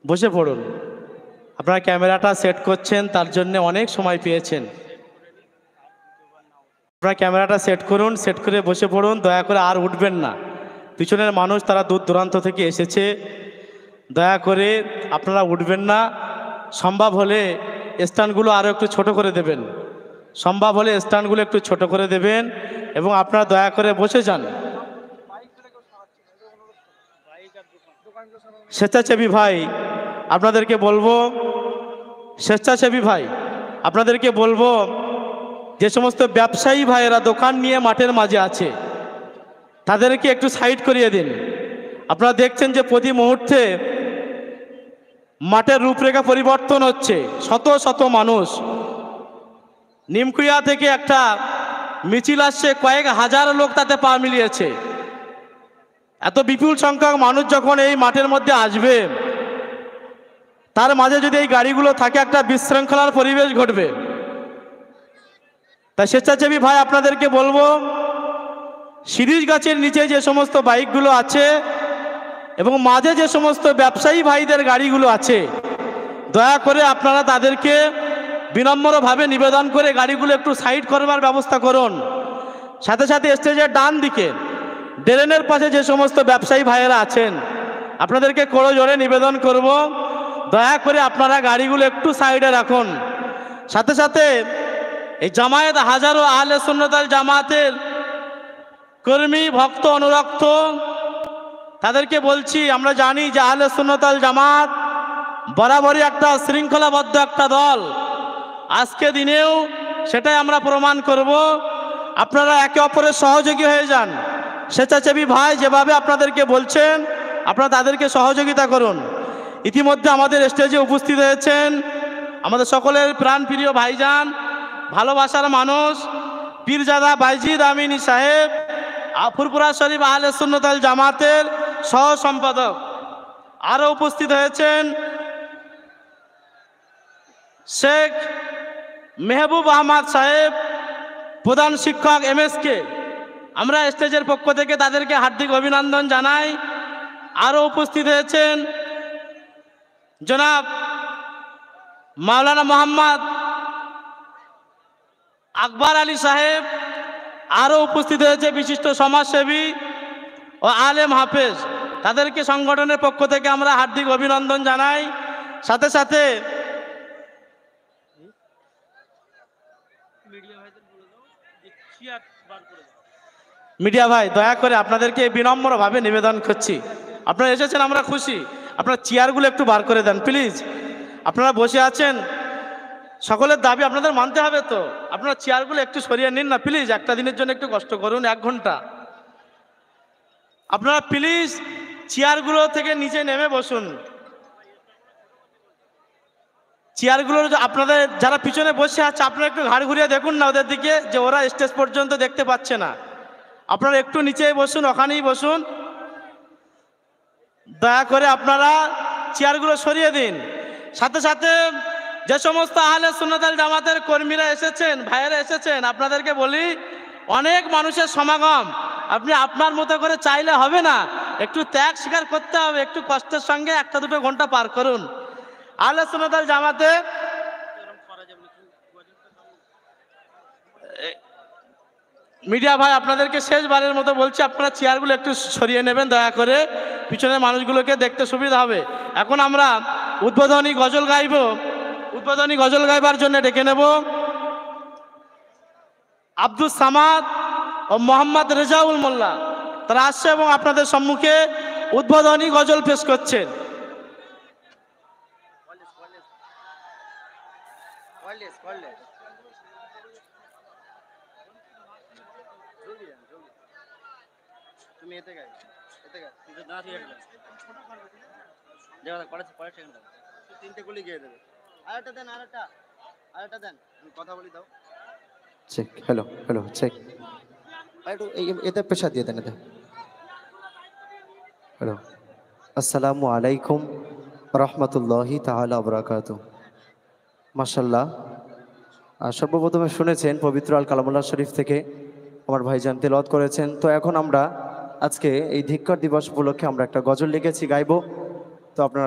বসে পড়ুন। আপনারা ক্যামেরাটা সেট করছেন, তার জন্য অনেক সময় পেয়েছেন। আপনারা ক্যামেরাটা সেট করুন, সেট করে বসে পড়ুন। দয়া করে আর উঠবেন না। পিছনের মানুষ তারা দূর দূরান্ত থেকে এসেছে, দয়া করে আপনারা উঠবেন না। সম্ভব হলে স্ট্যান্ডগুলো আরও একটু ছোট করে দেবেন। সম্ভব হলে স্ট্যান্ডগুলো একটু ছোট করে দেবেন এবং আপনারা দয়া করে বসে যান। স্বেচ্ছাসেবী ভাই আপনাদেরকে বলবো, স্বেচ্ছাসেবী ভাই আপনাদেরকে বলবো, যে সমস্ত ব্যবসায়ী ভাইয়েরা দোকান নিয়ে মাঠের মাঝে আছে তাদেরকে একটু সাইড করিয়ে দিন। আপনারা দেখছেন যে প্রতি মুহূর্তে মাঠের রূপরেখা পরিবর্তন হচ্ছে। শত শত মানুষ, নিমকুইয়া থেকে একটা মিছিল আসছে, কয়েক হাজার লোক তাতে পা মিলিয়েছে। এত বিপুল সংখ্যক মানুষ যখন এই মাঠের মধ্যে আসবে, তার মাঝে যদি এই গাড়িগুলো থাকে, একটা বিশৃঙ্খলার পরিবেশ ঘটবে। তাই স্বেচ্ছাসেবী ভাই আপনাদেরকে বলবো, শিরীষ গাছের নিচে যে সমস্ত বাইকগুলো আছে এবং মাঝে যে সমস্ত ব্যবসায়ী ভাইদের গাড়িগুলো আছে, দয়া করে আপনারা তাদেরকে বিনম্রভাবে নিবেদন করে গাড়িগুলো একটু সাইড করবার ব্যবস্থা করুন। সাথে সাথে স্টেজের ডান দিকে ড্রেনের পাশে যে সমস্ত ব্যবসায়ী ভাইয়েরা আছেন, আপনাদেরকে করো জোরে নিবেদন করব, দয়া করে আপনারা গাড়িগুলো একটু সাইডে রাখুন। সাথে সাথে এই জামায়াত, হাজারো আহলে সুন্নাত ওয়াল জামাতের কর্মী, ভক্ত, অনুরক্ত, তাদেরকে বলছি, আমরা জানি যে আহলে সুন্নাত ওয়াল জামাত বরাবরই একটা শৃঙ্খলাবদ্ধ একটা দল। আজকে দিনেও সেটাই আমরা প্রমাণ করব। আপনারা একে অপরের সহযোগী হয়ে যান। স্বেচ্ছাসেবী ভাই যেভাবে আপনাদেরকে বলছেন, আপনারা তাদেরকে সহযোগিতা করুন। ইতিমধ্যে আমাদের স্টেজে উপস্থিত হয়েছেন আমাদের সকলের প্রাণপ্রিয় ভাইজান, ভালোবাসার মানুষ, পীরজাদা বাইজিদ আমিনী সাহেব, ফুরফুরা শরীফ আহলে সুন্নাত ওয়াল জামাতের সহ সম্পাদক। আরও উপস্থিত হয়েছেন শেখ মেহবুব আহমদ সাহেব, প্রধান শিক্ষক MSK। আমরা স্টেজের পক্ষ থেকে তাদেরকে হার্দিক অভিনন্দন জানাই। আরও উপস্থিত হয়েছেন জনাব মাওলানা মোহাম্মদ আকবর আলী সাহেব। আরও উপস্থিত হয়েছে বিশিষ্ট সমাজসেবী ও আলেম হাফেজ। তাদেরকে সংগঠনের পক্ষ থেকে আমরা হার্দিক অভিনন্দন জানাই। সাথে সাথে মিডিয়া ভাই, দয়া করে আপনাদেরকে বিনম্রভাবে নিবেদন করছি, আপনারা এসেছেন, আমরা খুশি, আপনারা চেয়ারগুলো একটু বার করে দেন প্লিজ। আপনারা বসে আছেন, সকলের দাবি আপনাদের মানতে হবে, তো আপনারা চেয়ারগুলো একটু সরিয়ে নিন না প্লিজ। একটা দিনের জন্য একটু কষ্ট করুন, 1 ঘন্টা। আপনারা প্লিজ চেয়ারগুলো থেকে নিচে নেমে বসুন। চেয়ারগুলোর আপনাদের যারা পিছনে বসে আছে, আপনারা একটু ঘাড় ঘুরিয়ে দেখুন না ওদের দিকে, যে ওরা স্টেজ পর্যন্ত দেখতে পাচ্ছে না। আপনারা একটু নিচে বসুন, ওখানেই বসুন। দয়া করে আপনারা চেয়ারগুলো সরিয়ে দিন। সাথে সাথে যে সমস্ত আহলে সুন্নাত ওয়াল জামাতের কর্মীরা এসেছেন, ভাইয়েরা এসেছেন, আপনাদেরকে বলি, অনেক মানুষের সমাগম, আপনি আপনার মতো করে চাইলে হবে না, একটু ত্যাগ স্বীকার করতে হবে, একটু কষ্টের সঙ্গে 1-2 ঘন্টা পার করুন। আহলে সুন্নাত ওয়াল জামাতে মিডিয়া ভাই আপনাদেরকে শেষবারের মতো বলছি, আপনারা চেয়ারগুলো একটু সরিয়ে নেবেন দয়া করে, পিছনের মানুষগুলোকে দেখতে সুবিধা হবে। এখন আমরা উদ্বোধনী গজল গাইব। উদ্বোধনী গজল গাইবার জন্য ডেকে নেব আব্দুস সামাদ ও মোহাম্মদ রেজাউল মোল্লা। তারা আসছে এবং আপনাদের সম্মুখে উদ্বোধনী গজল পেশ করছেন। চেক, হ্যালো হ্যালো, চেক, এতে পেশা দিয়ে দেন এতে। হ্যালো, আসসালামু আলাইকুম রহমতুল্লাহি তাআলা বারাকাতু। মাশাল্লাহ, সর্বপ্রথমে শুনেছেন পবিত্র আল কালামুল্লাহ শরীফ থেকে আমার ভাইজান তেলাওয়াত করেছেন। তো এখন আমরা আজকে এই ধিক্কার দিবস উপলক্ষে আমরা একটা গজল লিখেছি, গাইবো। তো আপনারা